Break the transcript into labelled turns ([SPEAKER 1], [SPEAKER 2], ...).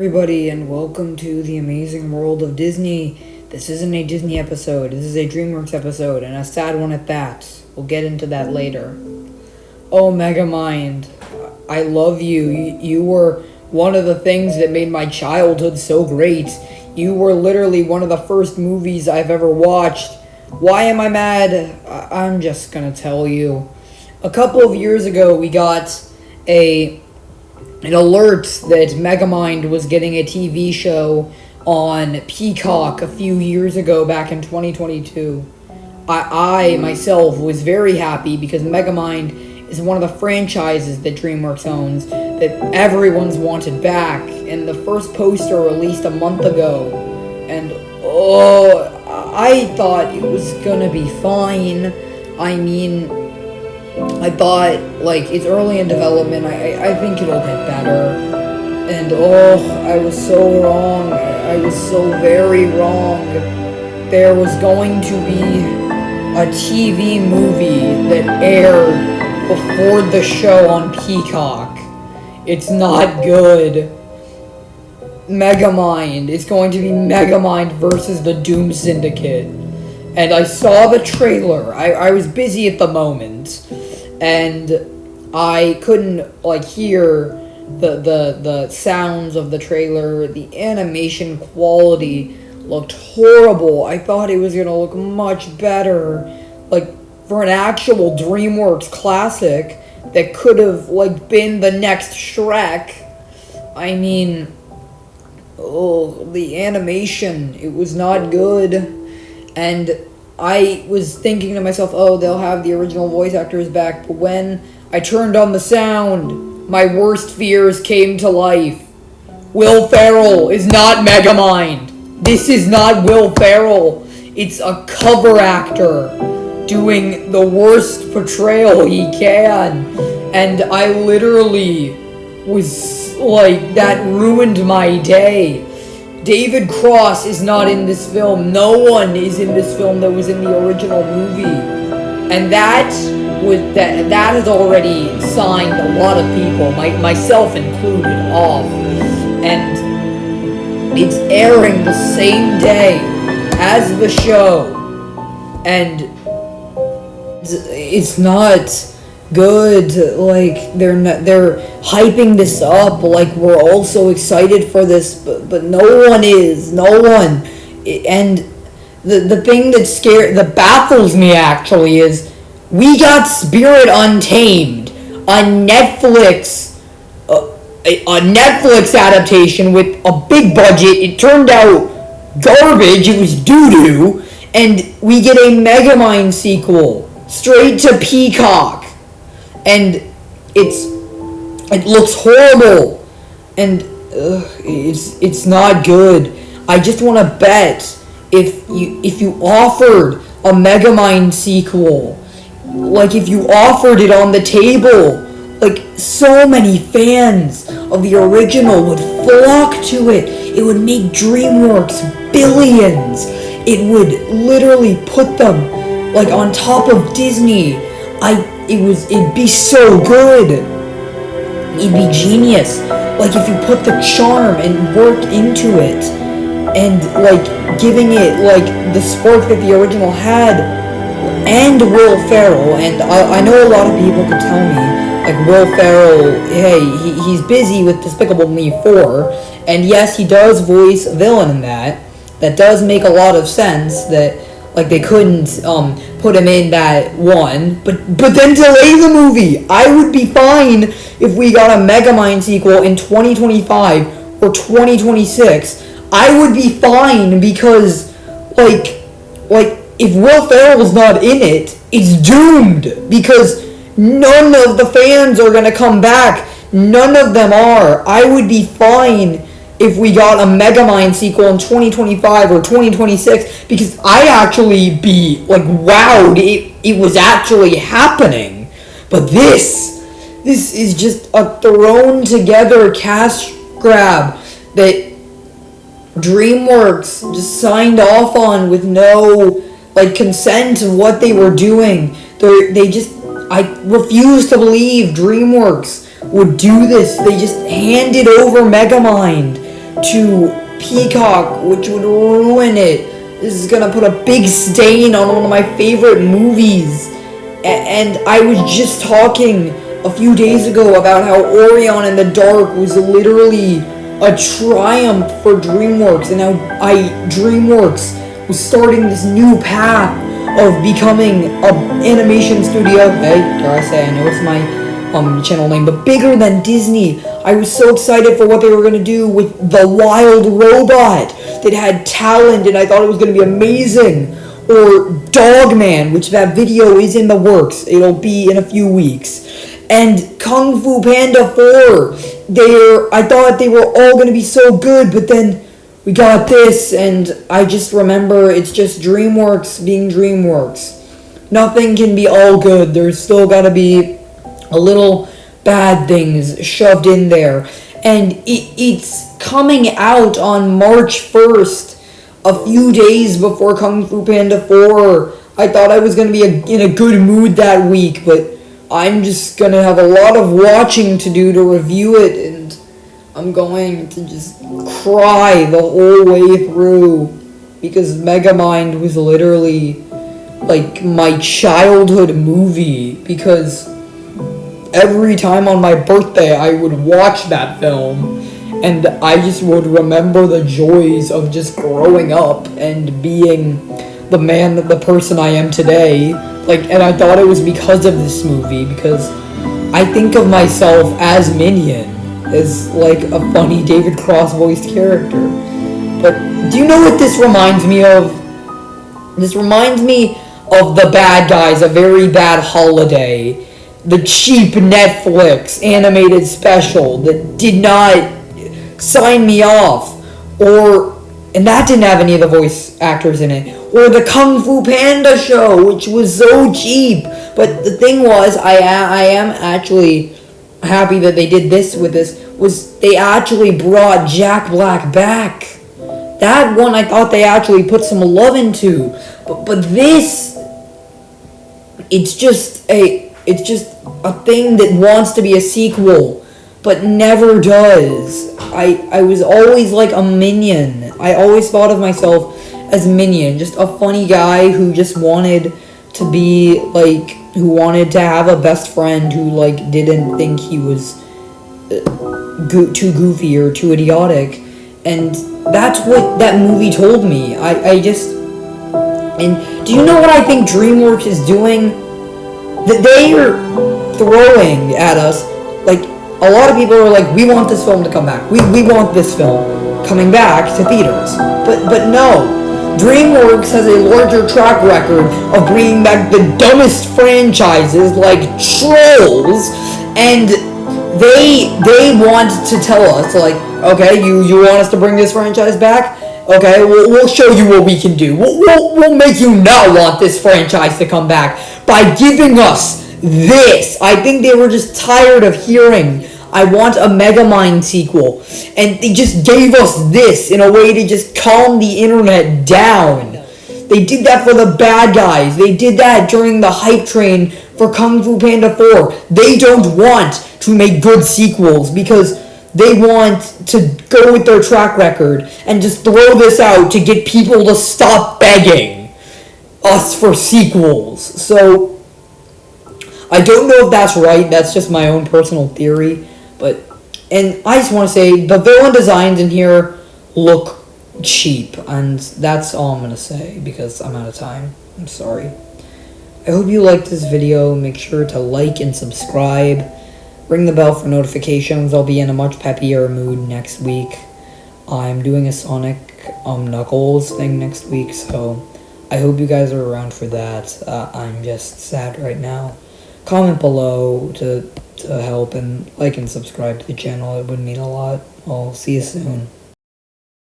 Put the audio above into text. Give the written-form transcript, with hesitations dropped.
[SPEAKER 1] Everybody, and welcome to the amazing world of Disney. This isn't a Disney episode, this is a DreamWorks episode, and a sad one at that. We'll get into that later. Oh, Megamind, I love you. You were one of the things that made my childhood so great. You were literally one of the first movies I've ever watched. Why am I mad? I'm just gonna tell you. A couple of years ago, we got an alert that Megamind was getting a TV show on Peacock a few years ago, back in 2022. I myself was very happy because Megamind is one of the franchises that DreamWorks owns that everyone's wanted back, and the first poster released a month ago, and I thought it was gonna be fine. I thought, it's early in development, I think it'll get better. And I was so wrong. I was so very wrong. There was going to be a TV movie that aired before the show on Peacock. It's not good. Megamind. It's going to be Megamind versus the Doom Syndicate. And I saw the trailer. I was busy at the moment, and I couldn't hear the sounds of the trailer. The animation quality looked horrible. I thought it was gonna look much better, for an actual DreamWorks classic that could have been the next Shrek. The animation, it was not good. And I was thinking to myself, they'll have the original voice actors back. But when I turned on the sound, my worst fears came to life. Will Ferrell is not Megamind. This is not Will Ferrell. It's a cover actor doing the worst portrayal he can. And I literally was that ruined my day. David Cross is not in this film. No one is in this film that was in the original movie. And that has already signed a lot of people, myself included, off. And it's airing the same day as the show. And it's not good. They're hyping this up we're all so excited for this, but no one is. No one. And the thing that baffles me actually is we got Spirit Untamed, a Netflix adaptation with a big budget. It turned out garbage. It was doo-doo. And we get a Megamind sequel straight to Peacock. And it looks horrible, and it's not good. I just want to bet if you offered a Megamind sequel, if you offered it on the table, so many fans of the original would flock to it. It would make DreamWorks billions. It would literally put them on top of Disney. It'd be so good. It'd be genius. If you put the charm and work into it, and giving it the spark that the original had, and Will Ferrell. And I know a lot of people could tell me Will Ferrell, hey, he's busy with Despicable Me 4, and yes, he does voice a villain in that. That does make a lot of sense. That they couldn't put him in that one, but then delay the movie. I would be fine if we got a Megamind sequel in 2025 or 2026. I would be fine because, if Will Ferrell's not in it, it's doomed because none of the fans are gonna come back. None of them are. I would be fine if we got a Megamind sequel in 2025 or 2026, because I'd actually be wowed, it was actually happening. But this is just a thrown together cash grab that DreamWorks just signed off on with no consent of what they were doing. I refuse to believe DreamWorks would do this. They just handed over Megamind to Peacock, which would ruin it. This is gonna put a big stain on one of my favorite movies. And I was just talking a few days ago about how Orion in the Dark was literally a triumph for DreamWorks, and how DreamWorks was starting this new path of becoming an animation studio. Hey, dare I say, I know it's my channel name, but bigger than Disney. I was so excited for what they were gonna do with the Wild Robot that had talent, and I thought it was gonna be amazing. Or Dogman, which that video is in the works. It'll be in a few weeks. And Kung Fu Panda 4. I thought they were all gonna be so good, but then we got this, and I just remember it's just DreamWorks being DreamWorks. Nothing can be all good. There's still gotta be a little bad things shoved in there. And it's coming out on March 1st, a few days before Kung Fu Panda 4. I thought I was going to be in a good mood that week, but I'm just going to have a lot of watching to do to review it, and I'm going to just cry the whole way through, because Megamind was literally like my childhood movie, because every time on my birthday I would watch that film, and I just would remember the joys of just growing up and being the person I am today. And I thought it was because of this movie, because I think of myself as Minion, as like a funny David Cross voiced character. But do you know what this reminds me of? This reminds me of The Bad Guys, A Very Bad Holiday, the cheap Netflix animated special that did not sign me off, and that didn't have any of the voice actors in it, or the Kung Fu Panda show, which was so cheap. But the thing was, I am actually happy that they did this with this, was they actually brought Jack Black back. That one I thought they actually put some love into, but this, it's just a thing that wants to be a sequel, but never does. I was always like a Minion. I always thought of myself as Minion, just a funny guy who just wanted to be like, who wanted to have a best friend who like didn't think he was too goofy or too idiotic, and that's what that movie told me. And do you know what I think DreamWorks is doing? That they are throwing at us, like, a lot of people are like, we want this film to come back. We want this film coming back to theaters. But no. DreamWorks has a larger track record of bringing back the dumbest franchises like Trolls, and they want to tell us, like, okay, you want us to bring this franchise back? Okay, we'll show you what we can do. We'll make you not want this franchise to come back by giving us this. I think they were just tired of hearing, I want a Megamind sequel, and they just gave us this in a way to just calm the internet down. They did that for The Bad Guys. They did that during the hype train for Kung Fu Panda 4. They don't want to make good sequels because they want to go with their track record and just throw this out to get people to stop begging us for sequels. So I don't know if that's right. That's just my own personal theory. And I just want to say, the villain designs in here look cheap. And that's all I'm going to say, because I'm out of time. I'm sorry. I hope you liked this video. Make sure to like and subscribe. Ring the bell for notifications. I'll be in a much peppier mood next week. I'm doing a Sonic Knuckles thing next week, so I hope you guys are around for that. I'm just sad right now. Comment below to help, and like and subscribe to the channel. It would mean a lot. I'll see you soon.